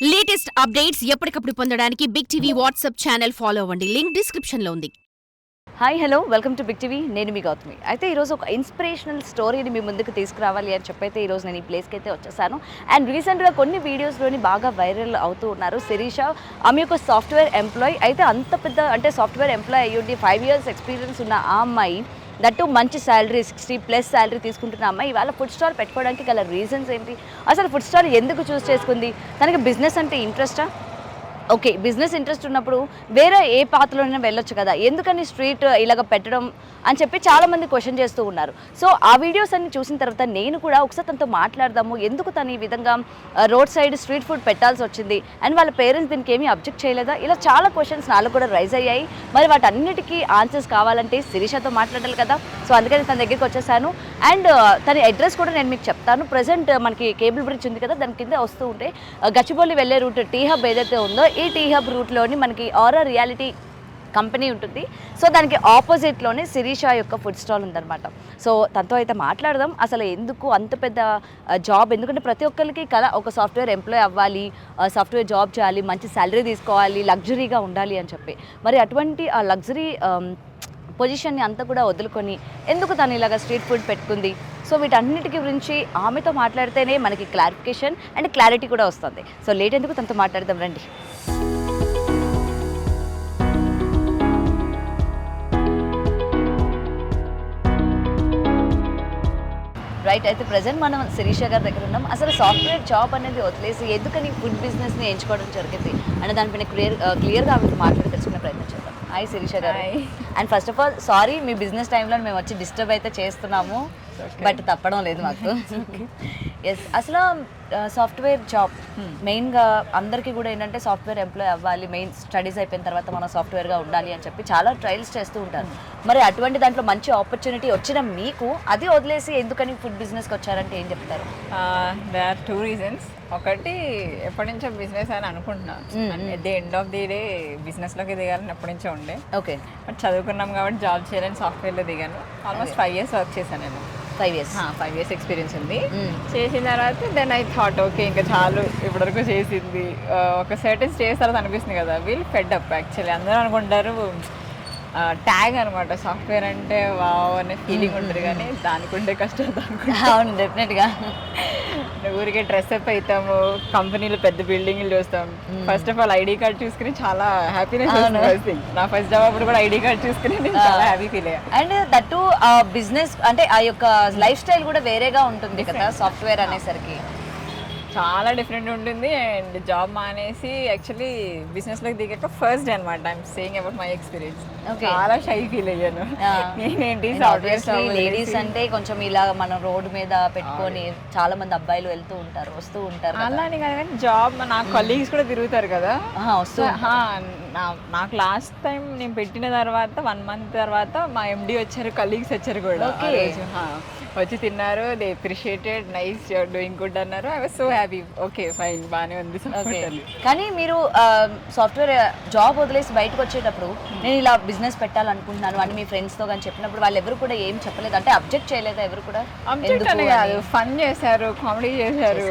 Latest updates ఎప్పటికప్పుడు పొందడానికి Big TV WhatsApp channel follow అవ్వండి. లింక్ డిస్క్రిప్షన్ లో ఉంది. Hi hello welcome to Big TV. నేను మీ గౌతమి. అయితే ఈరోజు ఒక ఇన్స్పిరేషనల్ స్టోరీని మీ ముందుకు తీసుకురావాలి అని చెప్పైతే ఈరోజు నేను ఈ ప్లేస్కి అయితే వచ్చేసాను. అండ్ రీసెంట్గా కొన్ని వీడియోస్లోని బాగా వైరల్ అవుతూ ఉన్నారు శిరీష. ఆమె ఒక సాఫ్ట్వేర్ ఎంప్లాయ్. అయితే అంత పెద్ద అంటే సాఫ్ట్వేర్ ఎంప్లాయ్ అయ్యుండి 5 years ఎక్స్పీరియన్స్ ఉన్న ఆ అమ్మాయి, దట్టు మంచి శాలరీ 60+ శాలరీ తీసుకుంటున్న అమ్మాయి ఇవాళ ఫుడ్ స్టాల్ పెట్టుకోవడానికి గల రీజన్స్ ఏంటి, అసలు ఫుడ్ స్టాల్ ఎందుకు చూస్ చేసుకుంది, తనకి బిజినెస్ అంటే ఇంట్రెస్టా? ఓకే, బిజినెస్ ఇంట్రెస్ట్ ఉన్నప్పుడు వేరే ఏ పాత్రలోనైనా వెళ్ళొచ్చు కదా, ఎందుకని స్ట్రీట్ ఇలాగ పెట్టడం అని చెప్పి చాలామంది క్వశ్చన్ చేస్తూ ఉన్నారు. సో ఆ వీడియోస్ అన్ని చూసిన తర్వాత నేను కూడా ఒకసారి తనతో మాట్లాడదాము, ఎందుకు తను ఈ విధంగా రోడ్ సైడ్ స్ట్రీట్ ఫుడ్ పెట్టాల్సి వచ్చింది, అండ్ వాళ్ళ పేరెంట్స్ దీనికి ఏమీ అబ్జెక్ట్ చేయలేదా, ఇలా చాలా క్వశ్చన్స్ నాలో కూడా రైజ్ అయ్యాయి. మరి వాటన్నిటికీ ఆన్సర్స్ కావాలంటే శిరీషతో మాట్లాడాలి కదా. సో అందుకని తన దగ్గరికి వచ్చేసాను. అండ్ తన అడ్రస్ కూడా నేను మీకు చెప్తాను. ప్రజెంట్ మనకి కేబుల్ బ్రిడ్జ్ ఉంది కదా, దాని కింద వస్తూ ఉంటే గచ్చిబౌలి వెళ్ళే రూట్ టీ హబ్ ఏదైతే ఉందో ఈ టీ హబ్ రూట్లోని మనకి ఆరా రియాలిటీ కంపెనీ ఉంటుంది. సో దానికి ఆపోజిట్లోనే శిరీష యొక్క ఫుడ్ స్టాల్ ఉందన్నమాట. సో తనతో అయితే మాట్లాడదాం, అసలు ఎందుకు అంత పెద్ద జాబ్, ఎందుకంటే ప్రతి ఒక్కరికి కల ఒక సాఫ్ట్వేర్ ఎంప్లాయ్ అవ్వాలి, సాఫ్ట్వేర్ జాబ్ చేయాలి, మంచి శాలరీ తీసుకోవాలి, లగ్జరీగా ఉండాలి అని చెప్పి, మరి అటువంటి ఆ లగ్జరీ పొజిషన్ని అంతా కూడా వదులుకొని ఎందుకు తను ఇలాగ స్ట్రీట్ ఫుడ్ పెట్టుకుంది. సో వీటన్నిటికి గురించి ఆమెతో మాట్లాడితేనే మనకి క్లారిఫికేషన్ అండ్ క్లారిటీ కూడా వస్తుంది. సో లేట్ ఎందుకు, తనతో మాట్లాడదాం రండి. రైట్, అయితే ప్రజెంట్ మనం శిరీష గారి దగ్గర ఉన్నాం. అసలు సాఫ్ట్వేర్ జాబ్ అనేది వదిలేసి ఎందుకని ఫుడ్ బిజినెస్ని ఎంచుకోవడం జరిగింది అని దానిపైన క్లియర్గా ఆమె మాట్లాడి తెలుసుకునే ప్రయత్నం చేద్దాం. హాయ్ శిరీష గారు. And first of all sorry, me business టైంలో మేము వచ్చి డిస్టర్బ్ అయితే చేస్తున్నాము, బట్ తప్పడం లేదు మాకు. ఎస్, అసలు సాఫ్ట్వేర్ జాబ్ మెయిన్గా అందరికీ కూడా ఏంటంటే సాఫ్ట్వేర్ ఎంప్లాయ్ అవ్వాలి, మెయిన్ స్టడీస్ అయిపోయిన తర్వాత మనం సాఫ్ట్వేర్గా ఉండాలి అని చెప్పి చాలా ట్రయల్స్ చేస్తూ ఉంటారు. మరి అటువంటి దాంట్లో మంచి ఆపర్చునిటీ వచ్చిన మీకు అది వదిలేసి ఎందుకని ఫుడ్ బిజినెస్కి వచ్చారంటే ఏం చెప్తారు? They are 2 reasons. ఒకటి, ఎప్పటి నుంచో బిజినెస్ అని అనుకుంటున్నా. At the end of the day బిజినెస్లోకి దిగాలని ఎప్పటి నుంచో ఉండే. ఓకే, బట్ చదువుకున్నాం కాబట్టి జాబ్ చేయాలని సాఫ్ట్వేర్లో దిగాను. ఆల్మోస్ట్ 5 years వర్క్ చేశాను నేను. 5 years 5 years ఎక్స్పీరియన్స్ ఉంది. చేసిన తర్వాత దెన్ ఐ థాట్ ఓకే ఇంకా చాలు ఇప్పటివరకు చేసింది. ఒక సర్టెన్ స్టేజ్ తర్వాత అనిపిస్తుంది కదా, వీల్ ఫెడ్ అప్. యాక్చువల్లీ అందరూ అనుకుంటారు ట్యాగ్ అనమాట సాఫ్ట్వేర్ అంటే వావ్ అనే ఫీలింగ్ ఉంటుంది, కానీ దానికి ఉండే కష్టం దానికి. అవును, డెఫినెట్గా. ఊరికే డ్రెస్ అప్ అవుతాము, కంపెనీలో పెద్ద బిల్డింగ్లు చూస్తాం. First of all ID card చూసుకుని చాలా హ్యాపీనెస్ వస్తుంది. నా ఫస్ట్ జాబ్ అప్పుడు కూడా ఐడి కార్డ్ చూసుకుని నేను చాలా హ్యాపీ ఫీల్ అయ్యా. అండ్ దట్టు బిజినెస్ అంటే ఆ యొక్క లైఫ్ స్టైల్ కూడా వేరేగా ఉంటుంది కదా సాఫ్ట్వేర్ అనేసరికి. చాలా డిఫరెంట్ ఉంటుంది. అండ్ జాబ్ మానేసి యాక్చువల్లీ బిజినెస్లోకి దిగాక ఫస్ట్ డే అనమాట. I'm saying about my experience. చాలా షై ఫీల్ అయ్యాను. నేనేంటి సాఫ్ట్వేర్ లేడీస్ అంటే కొంచెం ఇలా మనం రోడ్డు మీద పెట్టుకొని చాలా మంది అబ్బాయిలు వెళ్తూ ఉంటారు, వస్తూ ఉంటారు. అలా అని కాదు, కానీ జాబ్ నా కొలీగ్స్ కూడా తిరుగుతారు కదా. నాకు లాస్ట్ టైం నేను పెట్టిన తర్వాత 1 month తర్వాత మా ఎండి వచ్చారు, కలీగ్స్ వచ్చారు కూడా. వచ్చి తిన్నారు, they appreciated, nice your doing good అన్నారు. I was so happy. Okay fine, బాగానే ఉంది. కానీ మీరు సాఫ్ట్వేర్ జాబ్ వదిలేసి బయటకు వచ్చేటప్పుడు నేను ఇలా బిజినెస్ పెట్టాలనుకుంటున్నాను అని మీ ఫ్రెండ్స్తో కానీ చెప్పినప్పుడు వాళ్ళు ఎవరు కూడా ఏం చెప్పలేదు, అంటే అబ్జెక్ట్ చేయలేదా ఎవరు కూడా? అబ్జెక్ట్ అని కాదు, ఫన్ చేశారు, కామెడీ చేశారు.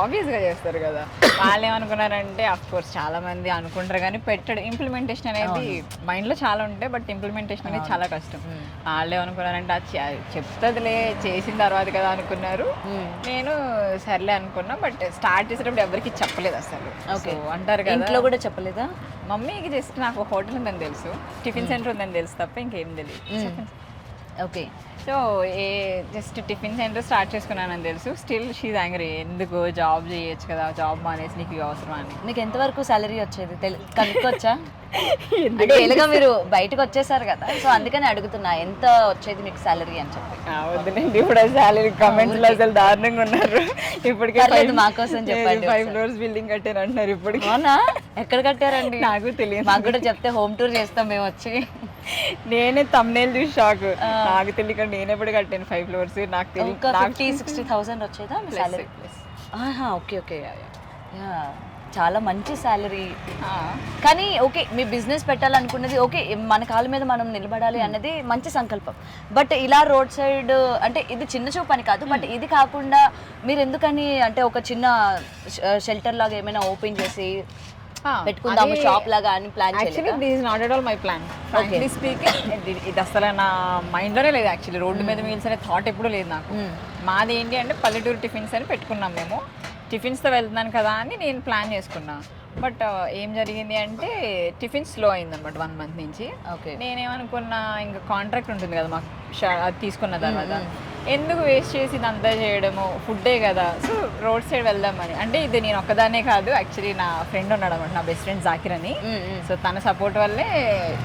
ఆబ్వియస్గా చేస్తారు కదా. వాళ్ళు ఏమనుకున్నారంటే అఫ్ కోర్స్ చాలా మంది అనుకుంటారు, కానీ పెట్టడం ఇంప్లిమెంటేషన్ అనేది మైండ్లో చాలా ఉంటాయి, బట్ ఇంప్లిమెంటేషన్ అనేది చాలా కష్టం. వాళ్ళు ఏమనుకున్నారంటే అది చెప్తుందిలే చేసిన తర్వాత కదా అనుకున్నారు. నేను సర్లే అనుకున్నా, బట్ స్టార్ట్ చేసేటప్పుడు ఎవరికి చెప్పలేదు అసలు. ఓకే, అంటారు కదా, ఇంట్లో కూడా చెప్పలేదా? మమ్మీకి జస్ట్ నాకు హోటల్ ఉందని తెలుసు, టిఫిన్ సెంటర్ ఉందని తెలుసు తప్ప ఇంకేం తెలియదు. Okay, so just tiffin centre start చేసుకున్నానని తెలుసు. స్టిల్ షీజ్ యాంగ్రీ, ఎందుకు జాబ్ చేయొచ్చు కదా, జాబ్ మానేసి నీకు అవసరం అని. మీకు ఎంతవరకు సాలరీ వచ్చేది కనుక్కోవచ్చా? అంటే ఎలాగా మీరు బయటకు వచ్చేసారు కదా, సో అందుకని అడుగుతున్నా ఎంత వచ్చేది మీకు సాలరీ అని చెప్పి. వద్దులేండి, ఇప్పుడు సాలరీ కమెంట్స్ లో అసలు దారుణంగా ఉన్నారు. ఇప్పటికే మా కోసం చెప్పండి. 5 floors బిల్డింగ్ కట్టారు అంటున్నారు. ఇప్పుడు అవునా? ఎక్కడ కట్టారండి? నాకు తెలియదు. మాకు కూడా చెప్తే హోమ్ టూర్ చేస్తాం మేము వచ్చి. నేనే thumbnail చూసి షాక్. నాకు తెలియక నేను ఎప్పుడు కట్టాను 5 floors. నాకు తెలియదు. 50,000-60,000 వచ్చేదా మీ సాలరీ? Okay okay. చాలా మంచి శాలరీ. కానీ ఓకే, మీ బిజినెస్ పెట్టాలనుకున్నది ఓకే, మన కాళ్ళ మీద మనం నిలబడాలి అన్నది మంచి సంకల్పం. బట్ ఇలా రోడ్ సైడ్ అంటే ఇది చిన్న చూపు అని కాదు, బట్ ఇది కాకుండా మీరు ఎందుకని అంటే ఒక చిన్న షెల్టర్ లాగా ఏమైనా ఓపెన్ చేసి పెట్టుకుందాము షాప్ లాగా అని ప్లాన్ చేయాలి? Actually this is not at all my plan. Frankly speaking ఇది అసలు నా మైండ్లోనే లేదు. యాక్చువల్లీ రోడ్డు మీద మీల్స్ అనే థాట్ ఎప్పుడు లేదు నాకు. మాది ఏంటి అంటే పల్లెటూరు టిఫిన్స్ అని పెట్టుకున్నాం మేము. టిఫిన్స్తో వెళ్తున్నాను కదా అని నేను ప్లాన్ చేసుకున్నా. బట్ ఏం జరిగింది అంటే టిఫిన్ స్లో అయింది అనమాట 1 month నుంచి. నేనేమనుకున్నా ఇంకా కాంట్రాక్ట్ ఉంటుంది కదా మాకు అది తీసుకున్న తర్వాత, ఎందుకు వేస్ట్ చేసి ఇదంతా చేయడము, ఫుడ్డే కదా, సో రోడ్ సైడ్ వెళ్దామని. అంటే ఇది నేను ఒక్కదానే కాదు, యాక్చువల్లీ నా ఫ్రెండ్ ఉన్నాడు అనమాట, నా బెస్ట్ ఫ్రెండ్ జాకిర్ అని. సో తన సపోర్ట్ వల్లే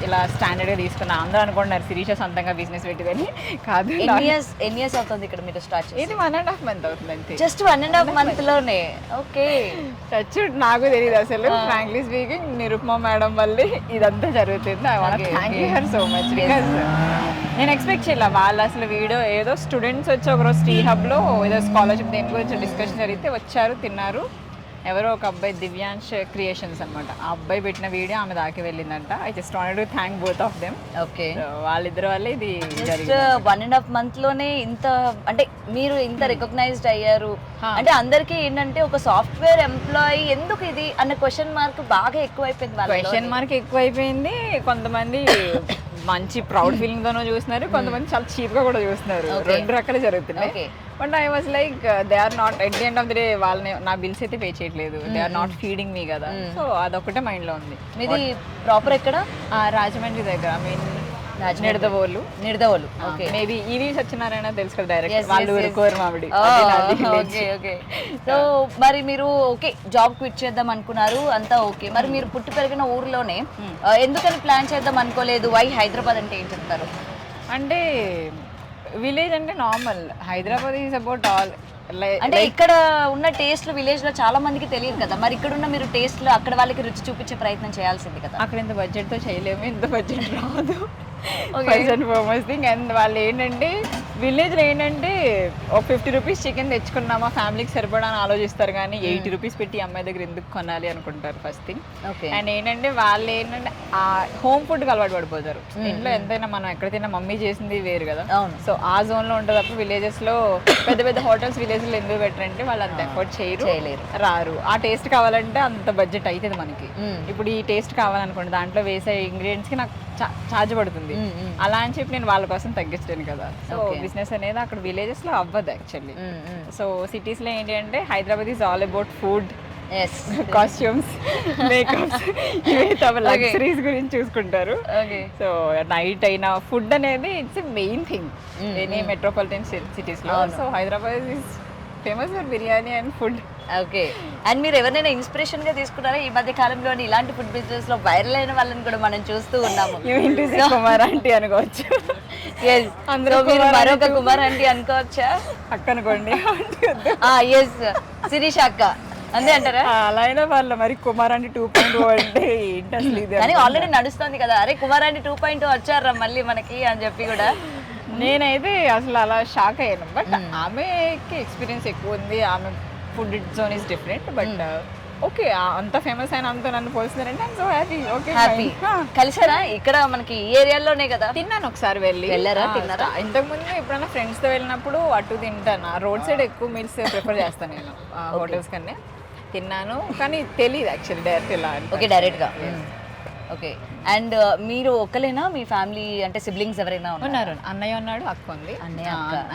ఇలా స్టాండర్డ్గా తీసుకున్నా. అందరూ అనుకుంటున్నారు శిరీష సొంతంగా బిజినెస్ పెట్టిందని. కాదు. ఎన్ని ఇయర్స్ అవుతుంది ఇక్కడ మీరు స్టార్ట్ చేసి? ఇది 1.5 month అవుతుంది అంతే. జస్ట్ 1.5 month లోనే? ఓకే. టచ్ నాకు తెలియదు అసలు. ఫ్రాంక్లీ స్పీకింగ్ నిరుపమా మేడం వల్లే ఇదంతా జరుగుతుంది. I want thank you her so much. Because నేను ఎక్స్పెక్ట్ చేయలే. వాళ్ళు అసలు వీడియో ఏదో స్టూడెంట్స్ వచ్చి ఒకరోజు స్టీ హబ్లో ఏదో స్కాలర్షిప్ దేని గురించి డిస్కషన్ జరిగితే వచ్చారు, తిన్నారు. ఎవరో ఒక అబ్బాయి దివ్యాంశ్ క్రియేషన్స్ అనమాట, ఆ అబ్బాయి పెట్టిన వీడియో ఆమె దాకి వెళ్ళిందంట. I just wanted to thank both of them. Okay. వాళ్ళిద్దరి వల్లే ఇది జస్ట్ 1.5 month లోనే ఇంత అంటే మీరు ఇంత రికగ్నైజ్డ్ అయ్యారు అంటే అందరికీ ఏంటంటే ఒక సాఫ్ట్వేర్ ఎంప్లాయీ ఎందుకు ఇది అన్న క్వశ్చన్ మార్క్ బాగా ఎక్కువైపోయింది. క్వశ్చన్ మార్క్ ఎక్కువైపోయింది. కొంతమంది మంచి ప్రౌడ్ ఫీలింగ్ తోనో చూస్తున్నారు, కొంతమంది చాలా చీప్ గా కూడా చూస్తున్నారు. 2 రకాలు జరుగుతున్నాయి. But I was like they are not at the end of the day వాళ్ళని నా బిల్స్ అయితే పే చేయట్లేదు. They are not feeding me కదా. సో అదొకటే మైండ్ లో ఉంది. మీది ప్రాపర్ ఎక్కడ? రాజమండ్రి దగ్గర. I mean Nidadavolu. Okay. Maybe EV Satyanarayana తెలుసు కదా, డైరెక్ట్ వాళ్ళు ఊరుకోరు మామిడి. సో మరి మీరు ఓకే జాబ్ క్విట్ చేద్దాం అనుకున్నారు, అంతా ఓకే. మరి మీరు పుట్టి పెరిగిన ఊర్లోనే ఎందుకని ప్లాన్ చేద్దాం అనుకోలేదు? వై హైదరాబాద్ అంటే ఏం చెప్తారు? అంటే విలేజ్ అంటే normal, Hyderabad is about all. అంటే ఇక్కడ ఉన్న టేస్ట్లు విలేజ్ లో చాలా మందికి తెలియదు కదా, మరి ఇక్కడ ఉన్న మీరు టేస్ట్లు అక్కడ వాళ్ళకి రుచి చూపించే ప్రయత్నం చేయాల్సింది కదా. అక్కడ ఇంత బడ్జెట్ తో చేయలేము, ఇంత బడ్జెట్ రాదు. First and foremost thing. And వాళ్ళు ఏంటంటే విలేజ్లో ఏంటంటే ఒక 50 రూపీస్ చికెన్ తెచ్చుకున్నామా ఫ్యామిలీకి సరిపడా అని ఆలోచిస్తారు, కానీ 80 రూపీస్ పెట్టి అమ్మాయి దగ్గర ఎందుకు కొనాలి అనుకుంటారు ఫస్ట్ థింగ్. అండ్ ఏంటంటే వాళ్ళు ఏంటంటే ఆ హోమ్ ఫుడ్కి అలవాటు పడిపోతారు. ఇంట్లో ఎంతైనా మనం ఎక్కడ తిన్నా మమ్మీ చేసింది వేరు కదా. సో ఆ జోన్లో ఉంటుంది తప్ప విలేజెస్లో పెద్ద పెద్ద హోటల్స్ విలేజ్లో ఎందుకు పెట్టారంటే వాళ్ళు అంత ఎఫర్ట్ చేయలేరు, రారు. ఆ టేస్ట్ కావాలంటే అంత బడ్జెట్ అవుతుంది మనకి. ఇప్పుడు ఈ టేస్ట్ కావాలనుకోండి, దాంట్లో వేసే ఇంగ్రీడియంట్స్కి నాకు ఛార్జ్ పడుతుంది. అలా అని చెప్పి నేను వాళ్ళ కోసం తగ్గించాను కదా. సో బిజినెస్ అనేది అక్కడ విలేజెస్ లో అవ్వదు యాక్చువల్లీ. సో సిటీస్ లో ఏంటి అంటే Hyderabad is all about food, costumes, makeups, ఇవే తమ లగ్జరీస్ గురించి చూసుకుంటారు. సో నైట్ అయినా ఫుడ్ అనేది it's main thing any metropolitan cities లో. So Hyderabad is famous for biryani and food. Okay. And మీరు ఎవరైనా ఇన్స్పిరేషన్ గా తీసుకున్నారా ఈ మధ్య కాలంలో ఇలాంటి ఫుడ్ బిజినెస్ లో వైరల్ అయిన వాళ్ళని కూడా మనం చూస్తూ ఉన్నాము? కుమార్ ఆంటీ అనుకోవచ్చు. అందులో మీరు మరొక కుమార్ ఆంటీ అనుకోవచ్చా? అక్క అనుకోండి. ఎస్, శిరీష అక్క అంతే అంటారా? అలా అయినా వాళ్ళ మరి కుమార్ ఆంటీ 2.0 అంటే ఏంటి అసలు ఇది? కానీ ఆల్రెడీ నడుస్తుంది కదా, అరే కుమార్ ఆంటీ 2.0 వచ్చారా మళ్ళీ మనకి అని చెప్పి కూడా. నేనైతే అసలు అలా షాక్ అయ్యాను. బట్ ఆమెకి ఎక్స్పీరియన్స్ ఎక్కువ ఉంది, ఆమె food zone is different. But okay, అంత ఫేమస్ అయిన అంత నన్ను పోల్స్తున్నారంటే I'm so happy. Okay, happy. కలిసారా ఇక్కడ మనకి ఈ ఏరియాలోనే కదా? తిన్నాను ఒకసారి, వెళ్ళారా? తిన్నారా? ఇంతకుముందు ఎప్పుడైనా ఫ్రెండ్స్తో వెళ్ళినప్పుడు అటు తింటాను. రోడ్ సైడ్ ఎక్కువ మీల్స్ ప్రిఫర్ చేస్తాను నేను హోటల్స్ కన్నా. తిన్నాను కానీ తెలియదు యాక్చువల్లీ డైరెక్ట్ ఇలా. ఓకే, డైరెక్ట్గా. ఓకే. అండ్ మీరు ఒక్కలేనా, మీ ఫ్యామిలీ అంటే సిబ్లింగ్స్ ఎవరైనా ఉన్నారు? అన్నయ్య ఉన్నాడు, అక్క ఉంది.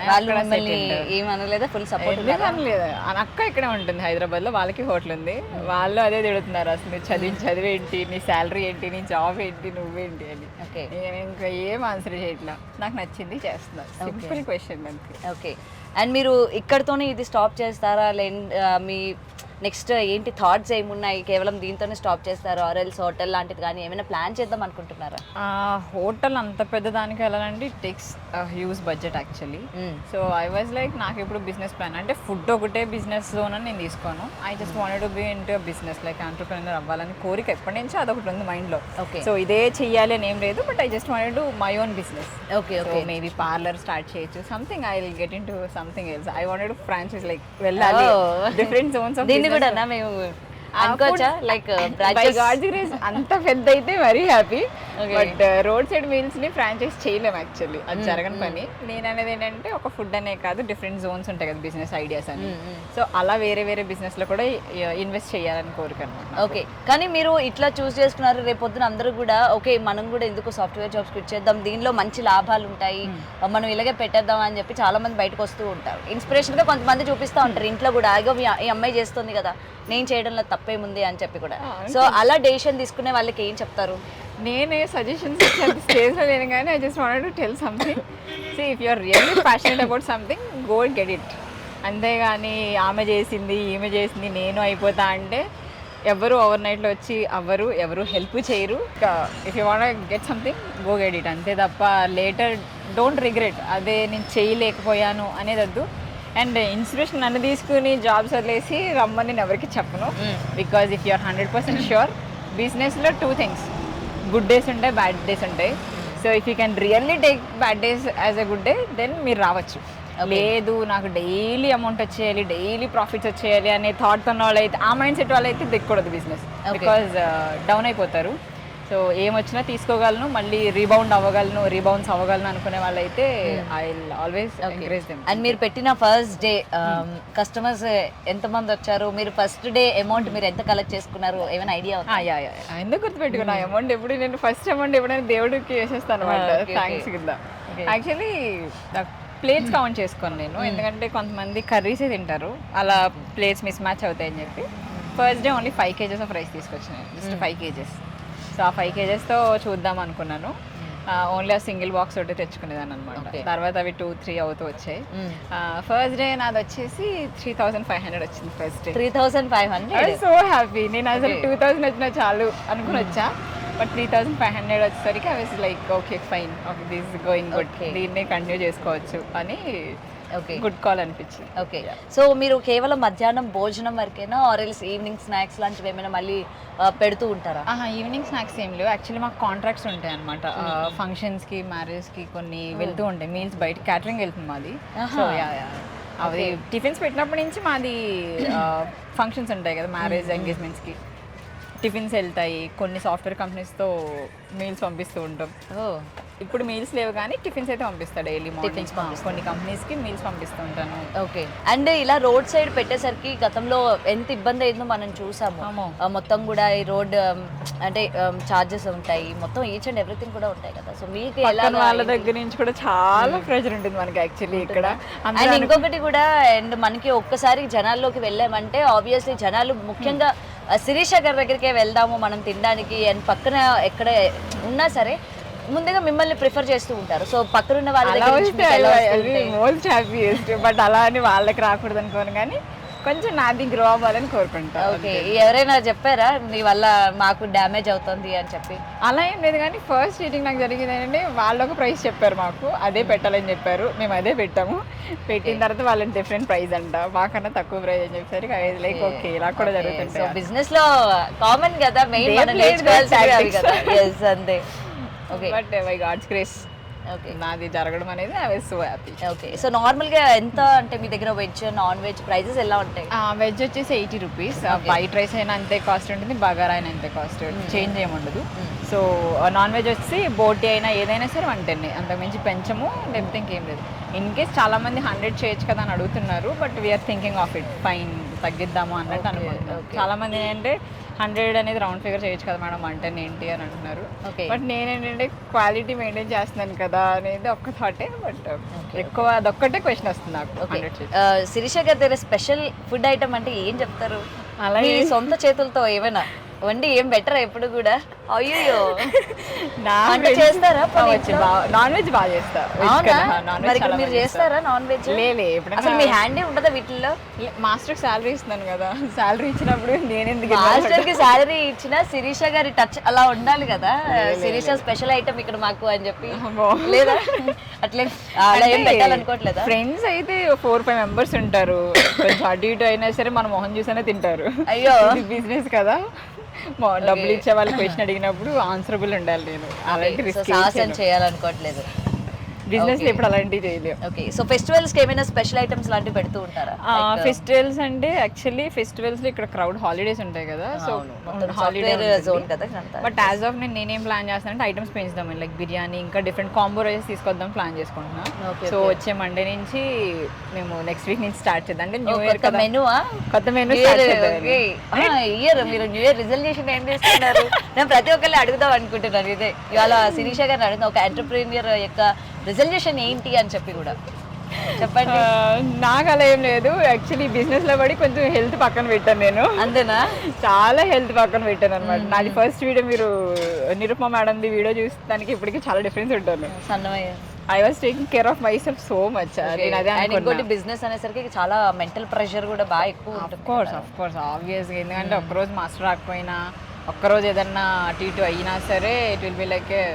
వాళ్ళు మిమ్మల్ని ఏమనలేదా? ఫుల్ సపోర్ట్ లేదు. అక్క ఇక్కడే ఉంటుంది హైదరాబాద్ లో, వాళ్ళకి హోటల్ ఉంది. వాళ్ళు అదే తిడుతున్నారు, అసలు చదివేంటి, నీ శాలరీ ఏంటి, నీ జాబ్ ఏంటి, నువ్వేంటి అని. నేను ఇంకా ఏం ఆన్సర్ చేయట్లా, నాకు నచ్చింది చేస్తున్నా. సింపుల్ క్వశ్చన్ అంతే. ఓకే. అండ్ మీరు ఇక్కడతోనే ఇది స్టాప్ చేస్తారా? మీ నెక్స్ట్ ఏంటి థాట్స్ ఏమున్నాయి? కేవలం దీంతోనే స్టాప్ చేస్తారా? ఆర్ఎల్స్ హోటల్ లాంటిది కానీ ఏమైనా ప్లాన్ చేద్దాం అనుకుంటున్నారా? హోటల్ అంత పెద్ద దానికి వెళ్ళాలంటే it takes huge budget actually. So I was like నాకు ఇప్పుడు బిజినెస్ ప్లాన్ అంటే ఫుడ్ ఒకటే బిజినెస్ జోన్ అని నేను తీసుకోను. I just wanted to be into business like entrepreneur అవ్వాలని కోరిక ఎప్పటి నుంచి అదొకటి ఉంది మైండ్లో. సో ఇదే చెయ్యాలి అని ఏం లేదు, but I just wanted to my own business. Okay. Maybe parlour start చేయొచ్చు, something. I will get into something else. I wanted to franchise like వెళ్ళాలి, డిఫరెంట్ జోన్స్ ఆఫ్ కూడా మేము అనుకోవచ్చా like by branches god's grace అంత పెద్ద అయితే very happy. Okay. But road side meals ని franchise చేయలేము యాక్చువల్లీ, అది జరగని పని. నేను అనేది ఏంటంటే ఒక ఫుడ్ అనే కాదు, డిఫరెంట్ జోన్స్ ఉంటాయి కదా బిజినెస్ ఐడియాస్ అని. సో అలా వేరే వేరే బిజినెస్ లో కూడా ఇన్వెస్ట్ చేయాలని కోరిక అనమాట. ఓకే, కానీ మీరు ఇట్లా చూస్ చేసుకున్నారు, రేపు పొద్దున అందరూ కూడా ఓకే మనం కూడా ఎందుకు సాఫ్ట్వేర్ జాబ్స్ క్విట్ చేద్దాం, దీనిలో మంచి లాభాలు ఉంటాయి, మనం ఇలాగే పెట్టేద్దాం అని చెప్పి చాలా మంది బయటకు వస్తూ ఉంటారు. ఇన్స్పిరేషన్ గా కొంతమంది చూపిస్తూ ఉంటారు ఇంట్లో కూడా, అయ్యో ఈ అమ్మాయి చేస్తుంది కదా, నేను చేయడంలో తప్పేముంది అని చెప్పి కూడా. సో అలా డెసిషన్ తీసుకునే వాళ్ళకి ఏం చెప్తారు? నేనే సజెషన్స్ ఇచ్చేంత స్టేజ్లో లేను, కానీ I just wanted to tell something. See if you are really passionate about something, go and get it. అంతేగాని ఆమె చేసింది ఈమె చేసింది నేను అయిపోతా అంటే ఎవరు ఓవర్ నైట్లో వచ్చి ఎవరు హెల్ప్ చేయరు. If you want get something, go get it, అంతే తప్ప లేటర్ డోంట్ రిగ్రెట్ అదే నేను చేయలేకపోయాను అనేది వద్దు. అండ్ ఇన్స్పిరేషన్ నన్ను తీసుకుని జాబ్స్ వదిలేసి రమ్మని నేను ఎవరికి చెప్పను. Because if you are 100% sure, బిజినెస్లో 2 things, గుడ్ డేస్ ఉంటాయి, బ్యాడ్ డేస్ ఉంటాయి. So if you can really take bad days as a good day, then మీరు రావచ్చు. లేదు నాకు డైలీ అమౌంట్ వచ్చేయాలి, డైలీ ప్రాఫిట్స్ వచ్చేయాలి అనే థాట్ ఉన్న వాళ్ళు అయితే, ఆ మైండ్ సెట్ వాళ్ళు అయితే దిక్కకూడదు బిజినెస్, బికాజ్ డౌన్ అయిపోతారు. సో ఏమొచ్చినా తీసుకోగలను, మళ్ళీ రీబౌన్స్ అవ్వగలను అనుకునే వాళ్ళైతే I will always encourage them. And మీరు పెట్టిన ఫస్ట్ డే కస్టమర్స్ ఎంతమంది వచ్చారు, మీరు ఫస్ట్ డే అమౌంట్ మీరు ఎంత కలెక్ట్ చేసుకున్నారు, ఏమైనా ఐడియా ఉందా? ఎందుకు గుర్తుపెట్టుకున్నా అమౌంట్ ఎప్పుడు, నేను ఫస్ట్ అమౌంట్ ఎప్పుడైనా దేవుడికి వేసేస్తాను అనమాట, థ్యాంక్స్ కింద. యాక్చువల్లీ ప్లేట్స్ కౌంట్ చేసుకోను నేను, ఎందుకంటే కొంతమంది కర్రీసే తింటారు, అలా ప్లేట్స్ మిస్ మ్యాచ్ అవుతాయని చెప్పి first day only 5 kgs of rice తీసుకొచ్చినాను, జస్ట్ 5 kgs. సో ఆ 5 kgsతో చూద్దాం అనుకున్నాను. ఓన్లీ ఆ సింగిల్ బాక్స్ ఒకటి తెచ్చుకునేదాన్ని అనమాట. తర్వాత అవి 2-3 అవుతూ వచ్చాయి. ఫస్ట్ డే నాది వచ్చేసి 3,500 వచ్చింది ఫస్ట్ డే. 3,500 so happy. నేను అసలు 2,000 వచ్చినా చాలు అనుకుని వచ్చా, బట్ 3,500 వచ్చేసరికి I was like okay fine, okay this is going good, దీన్నే కంటిన్యూ చేసుకోవచ్చు అని ఓకే గుడ్ కాల్ అనిపించింది. ఓకే, సో మీరు కేవలం మధ్యాహ్నం భోజనం వరకేనా, ఆర్ ఎల్స్ ఈవినింగ్ స్నాక్స్ లాంటివి ఏమైనా మళ్ళీ పెడుతూ ఉంటారా? ఈవినింగ్ స్నాక్స్ ఏం లేవు యాక్చువల్లీ, మాకు కాంట్రాక్ట్స్ ఉంటాయి అనమాట. ఫంక్షన్స్కి మ్యారేజ్కి కొన్ని వెళ్తూ ఉంటాయి మీల్స్, బయట క్యాటరింగ్ వెళ్తుంది మాది. సో అవి టిఫిన్స్ పెట్టినప్పటి నుంచి మాది ఫంక్షన్స్ ఉంటాయి కదా, మ్యారేజ్ ఎంగేజ్మెంట్స్కి టిఫిన్స్ వెళ్తాయి. కొన్ని సాఫ్ట్వేర్ కంపెనీస్తో మీల్స్ పంపిస్తూ ఉంటాం. ఇప్పుడు మీల్స్ లేవు కానీ టిఫిన్స్ అయితే పంపిస్తాడు డైలీ మార్నింగ్స్. కొన్ని కంపెనీస్కి మీల్స్ పంపిస్తూ ఉంటాను. ఓకే, అండ్ ఇలా రోడ్ సైడ్ పెట్టేసరికి గతంలో ఎంత ఇబ్బంది అయిందో మనం చూసాము. మొత్తం కూడా ఈ రోడ్ అంటే చార్జెస్ ఉంటాయి, మొత్తం ఈచ్ అండ్ ఎవ్రీథింగ్ కూడా ఉంటాయి కదా. సో మీకు ఎలా వాళ్ళ దగ్గర నుంచి కూడా చాలా ప్రెషర్ ఉంటుంది మనకి యాక్చువల్లీ ఇక్కడ. అండ్ ఇంకొకటి కూడా, అండ్ మనకి ఒక్కసారి జనాల్లోకి వెళ్ళామంటే ఆబ్వియస్లీ జనాలు ముఖ్యంగా శిరీష గారి దగ్గరికే వెళ్దాము మనం తినడానికి, అండ్ పక్కన ఎక్కడ ఉన్నా సరే ముందుగా మిమ్మల్ని ప్రిఫర్ చేస్తూ ఉంటారు. సో పక్కనున్న వాళ్ళ మోస్ట్ హ్యాపీయెస్ట్, బట్ అలా అని వాళ్ళకి రాకూడదు అనుకోను, కానీ కొంచెం నాది గ్రో అవ్వాలని కోరుకుంటా. ఓకే, ఎవరైనా చెప్పారా మీ వల్ల మాకు డ్యామేజ్ అవుతుంది అని చెప్పి? అలా ఏం లేదు, కానీ ఫస్ట్ మీటింగ్ నాకు జరిగింది ఏంటంటే వాళ్ళు ఒక ప్రైస్ చెప్పారు, మాకు అదే పెట్టాలని చెప్పారు, మేము అదే పెట్టాము. పెట్టిన తర్వాత వాళ్ళని డిఫరెంట్ ప్రైస్ అంట, మాకన్నా తక్కువ ప్రైస్ అని చెప్పేసరికి అది లైక్ ఓకే ఇలా కూడా జరుగుతుంది. బిజినెస్ లో కామన్ కదా, మెయిన్ అంతే. Okay, but by God's grace okay నాది జరగడం అనేది I was so happy. Okay, so నార్మల్గా ఎంత అంటే మీ దగ్గర వెజ్ నాన్ వెజ్ ప్రైజెస్ ఎలా ఉంటాయి? వెజ్ వచ్చేసి 80 రూపీస్, వైట్ రైస్ అయినా అంతే కాస్ట్ ఉంటుంది, బగారా అయినా అంతే కాస్ట్, చేంజ్ ఏముండదు. సో నాన్ వెజ్ వచ్చి బోటీ అయినా ఏదైనా సరే 110, అంతకుమించి పెంచము, లేకపోతే ఇంకేం లేదు. ఇన్ కేస్ చాలా మంది 100 చేయొచ్చు కదా అని అడుగుతున్నారు, but we are thinking of it, fine తగ్గిద్దాము అన్నట్టు అనుకుంటున్నాం. చాలా మంది ఏంటంటే 100 అనేది రౌండ్ ఫిగర్ చేయొచ్చు కదా మేడం, 110 ఏంటి అని అంటున్నారు. బట్ నేనేంటంటే క్వాలిటీ మెయింటైన్ చేస్తున్నాను కదా అనేది ఒక్క థాటే, బట్ ఎక్కువ అదొక్కటే క్వశ్చన్ వస్తుంది నాకు. శిరీష గారి దగ్గర స్పెషల్ ఫుడ్ ఐటమ్ అంటే ఏం చెప్తారు? అలాగే సొంత చేతులతో ఏమైనా వండి ఏం బెటర్ ఎప్పుడు కూడా? అయ్యో చేస్తారా? నాన్ వెజ్ బాగా చేస్తా. మీరు చేస్తారా నాన్ వెజ్? అసలు మీ హ్యాండ్ ఉండదా వీటిల్లో? మాస్టర్ శాలరీ ఇస్తున్నాను కదా, శాలరీ ఇచ్చినప్పుడు నేనెందుకు? మాస్టర్ కి శాలరీ ఇచ్చిన శిరీష గారి టచ్ అలా ఉండాలి కదా, శిరీష స్పెషల్ ఐటమ్ ఇక్కడ మాకు అని చెప్పి. లేదా అట్లే అలా ఏం పెట్టాలనుకోవట్లేదా? ఫ్రెండ్స్ అయితే 4-5 మెంబర్స్ ఉంటారు, కొంచెం అటు ఇటు అయినా సరే మన మొహం చూసైనా తింటారు. అయ్యో బిజినెస్ కదా, డబ్బులు ఇచ్చే వాళ్ళు క్వశ్చన్ అడిగినప్పుడు ఆన్సరబుల్ ఉండాలి. నేను అలాంటి రిస్క్ చేయాలనుకోవట్లేదు. బిజినెస్ ఇప్పుడు అలాంటివి చేయలేము. ఓకే, సో ఫెస్టివల్స్ కి ఏమైనా స్పెషల్ ఐటమ్స్ లాంటివి పెడుతూ ఉంటారా? ఫెస్టివల్స్ అంటే యాక్చువల్లీ ఫెస్టివల్స్ లో ఇక్కడ క్రౌడ్ హాలిడేస్ ఉంటాయి కదా, సో హాలిడే జోన్ కదా. బట్ యాజ్ ఆఫ్ నేనేం ప్లాన్ చేస్తానంటే ఐటమ్స్ పెంచుదాం, లైక్ బిర్యానీ ఇంకా డిఫరెంట్ కాంబో రైస్ తీసుకొద్దాం ప్లాన్ చేసుకుంటున్నా. సో వచ్చే మండే నుంచి మేము నెక్స్ట్ వీక్ నుంచి స్టార్ట్ చేద్దాం. అంటే న్యూ ఇయర్ కదా, కొత్త మెనూ ఇయర్ మీరు న్యూ ఇయర్ రిజల్యూషన్ ఏం చేస్తున్నారు? నేను ప్రతి ఒక్కరిని అడుగుదాం అనుకుంటున్నాను. ఇదే ఇవాళ శిరీష గారిని అడుగుదాం, ఒక ఎంటర్ప్రీనియర్ యొక్క రిజల్యూషన్ ఏంటి అని చెప్పి కూడా చెప్పండి. నాకు అలా ఏం లేదు, యాక్చువల్లీ బిజినెస్ లో పడి కొంచెం హెల్త్ పక్కన పెట్టాను నేను. అంతేనా? చాలా హెల్త్ పక్కన పెట్టాను అనమాట. నాది ఫస్ట్ వీడియో మీరు నిరుపమ మేడంది వీడియో చూస్తానికి ఇప్పటికి చాలా డిఫరెన్స్ ఉంటుంది. సన్నమయ్య I was taking care of myself so much. ఇంకోటి బిజినెస్ అనేసరికి చాలా మెంటల్ ప్రెషర్ కూడా బాగా ఎక్కువ ఉంటుంది. ఆఫ్ కోర్స్ ఆబ్వియస్గా, ఎందుకంటే ఒక్కరోజు మాస్టర్ రాకపోయినా, ఒక్కరోజు ఏదన్నా అటు ఇటు అయినా సరే it will be like a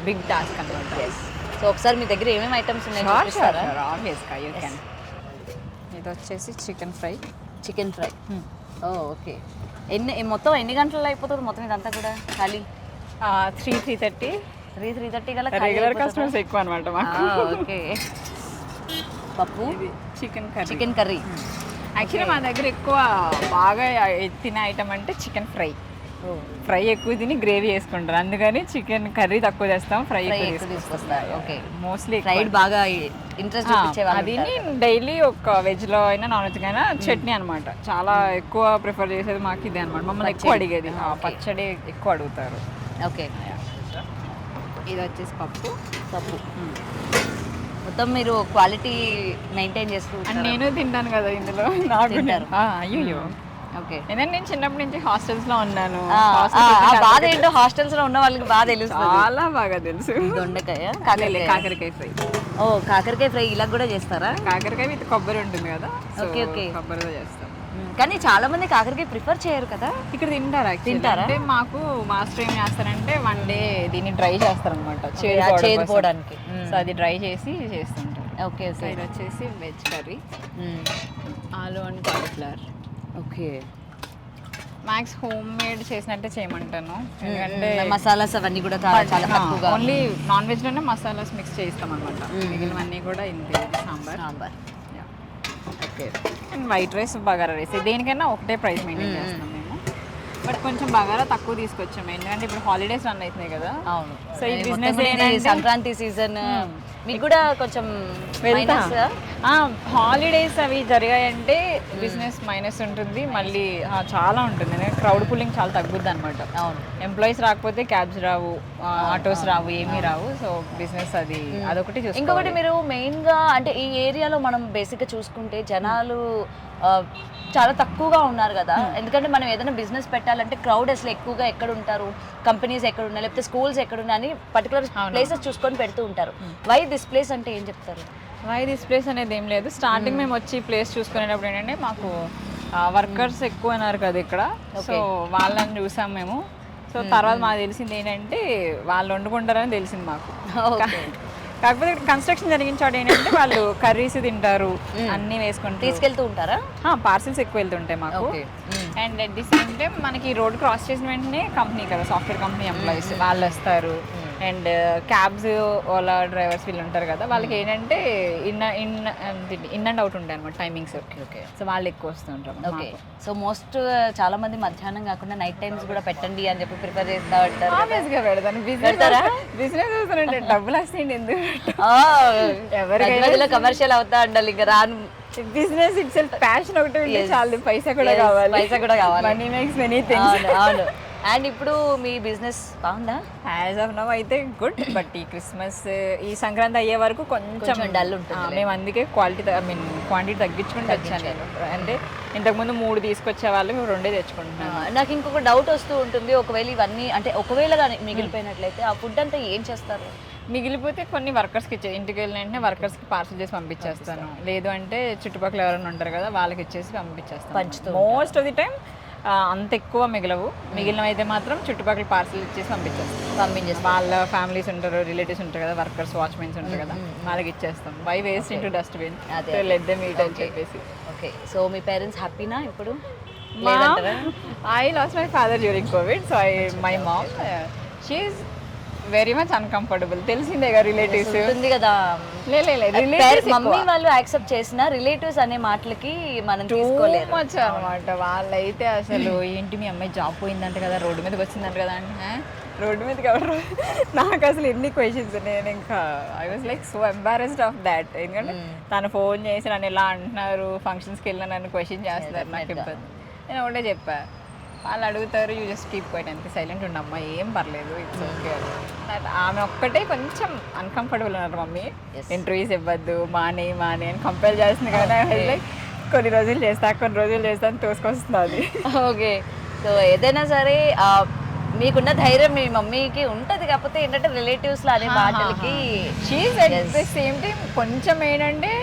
big task అనమాట. సో ఒకసారి మీ దగ్గర ఏమేమి ఐటమ్స్ ఉన్నాయి? ఆబ్వియస్గా యూ కెన్. ఇది వచ్చేసి chicken fry. Chicken fry, okay. మొత్తం ఎన్ని గంటల్లో అయిపోతుంది మొత్తం ఇదంతా కూడా? ఖాళీ 3:30. 3:30 గల రెగ్యులర్ కస్టమర్స్ ఎక్కువ అనమాట మాకు. ఓకే. పప్పు, చికెన్ కర్రీ. యాక్చువల్లీ మా దగ్గర ఎక్కువ బాగా తినే ఐటమ్ అంటే చికెన్ ఫ్రై. ఫ్రై ఎక్కువ తిని గ్రేవీ వేసుకుంటారు, అందుకని చికెన్ కర్రీ తక్కువ చేస్తాం, ఫ్రై ఎక్కువ తీసుకొస్తారు. ఓకే, మోస్ట్లీ ఫ్రైడ్ బాగా ఇంట్రెస్ట్ చూపించేవాళ్ళు. అది డైలీ ఒక వెజ్ లో అయినా నాన్ వెజ్ అయినా చట్నీ అనమాట. చాలా ఎక్కువ ప్రిఫర్ చేసేది మాకు ఇదే అనమాట. మమ్మల్ని ఎక్కువ అడిగేది పచ్చడి ఎక్కువ అడుగుతారు. ఓకే, ఇది వచ్చేసి పప్పు. మొత్తం మీరు క్వాలిటీ మెయింటైన్ చేస్తూ నేను తింటాను కదా ఇందులో, నాకు అయ్యో. ఓకే, నేను చిన్నప్పటి నుంచి హాస్టల్స్ లో ఉన్నాను. బాధ ఏంటో హాస్టల్స్ లో ఉన్న వాళ్ళకి బాగా తెలుసు, చాలా బాగా తెలుసు. దొండకాయ, కాకరకాయ ఫ్రై. ఓ కాకరకాయ ఫ్రై ఇలా కూడా చేస్తారా? కాకరకాయ విత్ కొబ్బరి ఉంటుంది కదా, ఓకే ఓకే, కొబ్బరితో చేస్తాం. కానీ చాలా మంది కాకరకాయ ప్రిఫర్ చేయరు కదా. ఇక్కడ తింటారా? అంటే మాకు మాస్టర్ ఏం చేస్తారంటే వన్ డే దీన్ని డ్రై చేస్తారనమాట, చేదుకోవడానికి. సో అది డ్రై చేసి చేస్తుంటారు. ఓకే, ఇది వచ్చేసి వెజ్ కర్రీ, ఆలు and cauliflower. Okay, max home made చేసినట్టే చేయమంటాను, ఎందుకంటే మసాలాస్ అవన్నీ కూడా చాలా తక్కువగా. ఓన్లీ నాన్ వెజ్ లోనే మసాలాస్ మిక్స్ చేస్తాం అనమాట, మిగిలినవన్నీ కూడా ఇంతే. Sambar, okay. And white rice, bagara rice, దేనికైనా ఒకటే ప్రైస్ మెయింటైన్ చేస్తాం మేము. బట్ కొంచెం బగారా తక్కువ తీసుకొచ్చాము, ఎందుకంటే ఇప్పుడు హాలిడేస్ రన్ అవుతున్నాయి కదా. అవును, సో ఈ బిజినెస్ సంక్రాంతి సీజన్ మీకు కూడా కొంచెం హాలిడేస్ అవి జరిగాయంటే బిజినెస్ మైనస్ ఉంటుంది, మళ్ళీ చాలా ఉంటుంది. క్రౌడ్ పుల్లింగ్ చాలా తగ్గుద్ది అనమాట. అవును, ఎంప్లాయీస్ రాకపోతే క్యాబ్స్ రావు, ఆటోస్ రావు, ఏమీ రావు. సో బిజినెస్ అదొకటి చూసుకోవాలి. ఇంకొకటి మీరు మెయిన్గా అంటే ఈ ఏరియాలో మనం బేసిక్గా చూసుకుంటే జనాలు చాలా తక్కువగా ఉన్నారు కదా. ఎందుకంటే మనం ఏదైనా బిజినెస్ పెట్టాలంటే క్రౌడ్ అసలు ఎక్కువగా ఎక్కడ ఉంటారు, కంపెనీస్ ఎక్కడ ఉన్నాయి, లేకపోతే స్కూల్స్ ఎక్కడ ఉన్నాయి అని పర్టికులర్ ప్లేసెస్ చూసుకొని పెడుతూ ఉంటారు. వై దిస్ ప్లేస్ అంటే ఏం చెప్తారు? వై దిస్ ప్లేస్ అనేది ఏం లేదు, స్టార్టింగ్ మేము వచ్చి ప్లేస్ చూసుకునేటప్పుడు ఏంటంటే మాకు వర్కర్స్ ఎక్కువ ఉన్నారు కదా ఇక్కడ, సో వాళ్ళని చూసాం మేము. సో తర్వాత మాకు తెలిసింది ఏంటంటే వాళ్ళు వండుకుంటారని తెలిసింది మాకు. కాకపోతే కన్స్ట్రక్షన్ జరిగిన చోట ఏంటంటే వాళ్ళు కర్రీస్ తింటారు, అన్ని వేసుకుంటారు. తీసుకెళ్తూ ఉంటారా? పార్సిల్స్ ఎక్కువ వెళ్తుంటాయి మాకు. And at the same time మనకి రోడ్ క్రాస్ చేసిన వెంటనే కంపెనీ కదా, సాఫ్ట్వేర్ కంపెనీ ఎంప్లాయీస్ వాళ్ళు వస్తారు. అండ్ క్యాబ్స్, ఓలా డ్రైవర్స్ వీళ్ళు ఉంటారు కదా, వాళ్ళకి ఏంటంటే ఇన్ అండ్ అవుట్ ఉంటాయి అనమాట టైమింగ్స్. ఓకే, సో వాళ్ళు ఎక్కువ వస్తుంటారు. ఓకే, సో మోస్ట్ చాలా మంది మధ్యాహ్నం కాకుండా నైట్ టైమ్స్ కూడా పెట్టండి అని చెప్పి ప్రిఫర్ చేస్తా ఉంటారు. ఆబ్వియస్గా పెడతాను, బిజినెస్ వస్తుంటే డబ్బులు వస్తాయండి, ఎందుకు ఎవరికైనా కమర్షియల్ అవుతా ఉండాలి. ఇంకా రాను బిజినెస్ ఇట్ సెల్ఫ్ ప్యాషన్ ఒకటి ఉంటే చాలు, పైసా కూడా కావాలి, మనీ మేక్స్ మెనీ థింగ్స్. అవును. అండ్ ఇప్పుడు మీ బిజినెస్ బాగుందా? యాజ్ ఆఫ్ నౌ అయితే గుడ్, బట్ ఈ క్రిస్మస్, ఈ సంక్రాంతి అయ్యే వరకు కొంచెం డల్ ఉంటుంది. మేము అందుకే క్వాంటిటీ తగ్గించుకుంటూ వచ్చాను నేను. అంటే ఇంతకుముందు 3 తీసుకొచ్చే వాళ్ళు మేము 2 తెచ్చుకుంటున్నాను. నాకు ఇంకొక డౌట్ వస్తూ ఉంటుంది, ఒకవేళ ఇవన్నీ అంటే ఒకవేళ కానీ మిగిలిపోయినట్లయితే ఆ ఫుడ్ అంతా ఏం చేస్తారు? మిగిలిపోతే కొన్ని వర్కర్స్కి ఇంటికి వెళ్ళిన వెంటనే వర్కర్స్కి పార్సల్ చేసి పంపించేస్తాను, లేదు అంటే చుట్టుపక్కల ఎవరైనా ఉంటారు కదా వాళ్ళకి ఇచ్చేసి పంపించేస్తాను. మోస్ట్ ఆఫ్ ది టైం అంత ఎక్కువ మిగిలవు, మిగిలినవి అయితే మాత్రం చుట్టుపక్కల పార్సల్ ఇచ్చేసి పంపించేస్తాం. వాళ్ళ ఫ్యామిలీస్ ఉంటారు, రిలేటివ్స్ ఉంటారు కదా, వర్కర్స్, వాచ్మెన్స్ ఉంటారు కదా, వాళ్ళకి ఇచ్చేస్తాం. By waste into dustbin, let them eat అని చెప్పేసి. ఓకే, సో మీ పేరెంట్స్ హ్యాపీనా ఇప్పుడు? I lost my father during COVID, so my mom, she's very much uncomfortable. తెలిసిందేగా రిలేటివ్స్. ఉంటుంది కదా మమ్మీ వాళ్ళు యాక్సెప్ట్ చేసిన రిలేటివ్స్ అనే మాటలకి మనం తీసుకోలేదు మచ్ అనమాట. వాళ్ళైతే అసలు ఏంటి మీ అమ్మాయి జాబ్ పోయిందంట కదా, రోడ్డు మీదకి వచ్చిందంట కదా అంటే రోడ్డు మీదకి ఎవరు నాకు అసలు ఎన్ని క్వశ్చన్స్. నేను ఇంకా I was like so embarrassed of that. ఎందుకంటే తను ఫోన్ చేసి నన్ను ఇలా అంటున్నారు, ఫంక్షన్స్కి వెళ్ళినా నన్ను క్వశ్చన్ చేస్తున్నారు, నాకు ఇబ్బంది. నేను ఒకటే చెప్పా, వాళ్ళు అడుగుతారు యూ జస్ట్ కీప్ క్వైట్, అంతే సైలెంట్ ఉండమ్మా, ఏం పర్లేదు, ఇట్స్ ఓకే. ఆమె ఒక్కటే కొంచెం అన్కంఫర్టబుల్ అన్నారు మమ్మీ, ఇంటర్వ్యూస్ ఇవ్వద్దు మానే అని కంపేర్ చేస్తుంది కదా. లైక్ కొన్ని రోజులు చేస్తా అని తోసుకొస్తుంది అది. ఓకే, సో ఏదైనా సరే మీకున్న ధైర్యం మీ మమ్మీకి ఉంటుంది, కాకపోతే ఏంటంటే రిలేటివ్స్ లో అనే మాటలకి సేమ్ టైం కొంచెం ఏంటంటే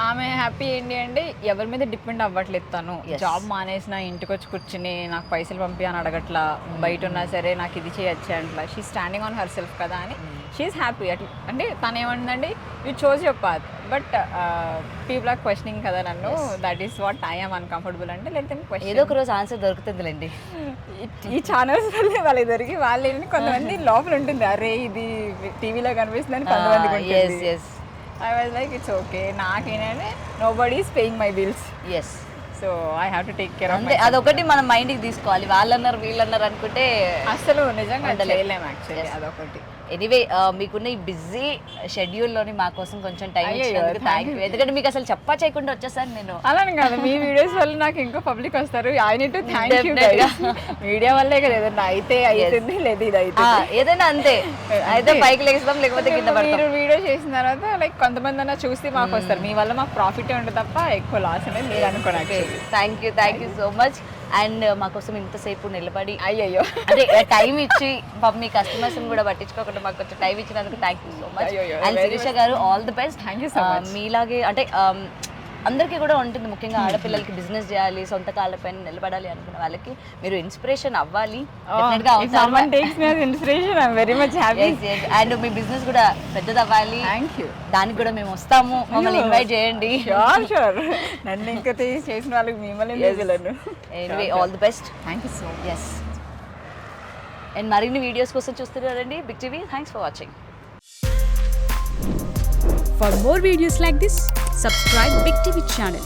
ఆమె హ్యాపీ ఏంటి అంటే ఎవరి మీద డిపెండ్ అవ్వట్లేదు. తను జాబ్ మానేసిన ఇంటికి వచ్చి కూర్చుని నాకు పైసలు పంపి అని అడగట్లా, బయట ఉన్నా సరే నాకు ఇది చేయొచ్చు అంట్లా. She standing on herself కదా అని షీఈస్ హ్యాపీ. అట్లా అంటే తను ఏమంటుందండి, you chose your path but people are questioning కదా నన్ను, that is what I am uncomfortable అంటే లేకపోతే ఏదో ఒక రోజు ఆన్సర్ దొరుకుతుందిలేండి. ఈ ఛానల్స్ వల్లే వాళ్ళకి దొరికి వాళ్ళు కొంతమంది లోపల ఉంటుంది, అరే ఇది టీవీలో కనిపిస్తుంది అని కొంతమంది. I was like, it's okay. నాకేనంటే nobody is paying my bills. Yes. So I have to take care of myself. అదొకటి మనం మైండ్కి తీసుకోవాలి. వాళ్ళన్నారు వీళ్ళన్నారు అనుకుంటే అసలు నిజంగా చేయలేము యాక్చువల్లీ. అదొకటి. ఎనీవే మీకున్న ఈ బిజీ షెడ్యూల్లోని మా కోసం కొంచెం టైం ఇచ్చినందుకు థ్యాంక్ యూ. ఎందుకంటే మీకు అసలు చెప్పా చేయకుండా వచ్చేసాను నేను. అలానే కాదు, మీ వీడియోస్ వల్ల నాకు ఇంకా పబ్లిక్ వస్తారు. I need to thank you. Media వల్లే కదా ఏదైనా అయితే అవుతుంది, లేదు ఇది అయితే ఏదైనా అంతే, అయితే పైకి లేస్తాం లేకపోతే కింద పడతాం. మీరు వీడియో చేసిన తర్వాత లైక్ కొంతమంది అన్న చూసి మాకు వస్తారు. మీ వల్ల మాకు ప్రాఫిట్ ఉంటుంది తప్ప ఎక్కువ లాస్ అనేది మీరు అనుకోండి. Thank you so much. And మా కోసం ఇంతసేపు నిలబడి అయ్యో అదే టైం ఇచ్చి పాపం మీ కస్టమర్స్ కూడా పట్టించుకోకుండా మాకు కొంచెం టైం ఇచ్చినందుకు thank you so much. And Shirisha garu all the best. Thank you so much. మీలాగే అంటే అందరికీ కూడా ఉంటుంది, ముఖ్యంగా ఆడపిల్లలకి బిజినెస్ చేయాలి, సొంత కాళ్ళపైన నిలబడాలి అనుకున్న వాళ్ళకి మీరు ఇన్స్పిరేషన్ అవ్వాలి. అండ్ మీ బిజినెస్ కూడా పెద్దది అవ్వాలి. దానికి కూడా మేము వస్తాము, మమ్మల్ని ఇన్వైట్ చేయండి. నన్ను ఇంకా చేసిన వాళ్ళకి మిమ్మల్ని anyway all the best. Thank you so much. Yes, and మరిన్ని వీడియోస్ కోసం చూస్తున్నారండి Big TV. Thanks for watching. For more videos like this, subscribe Big TV channel.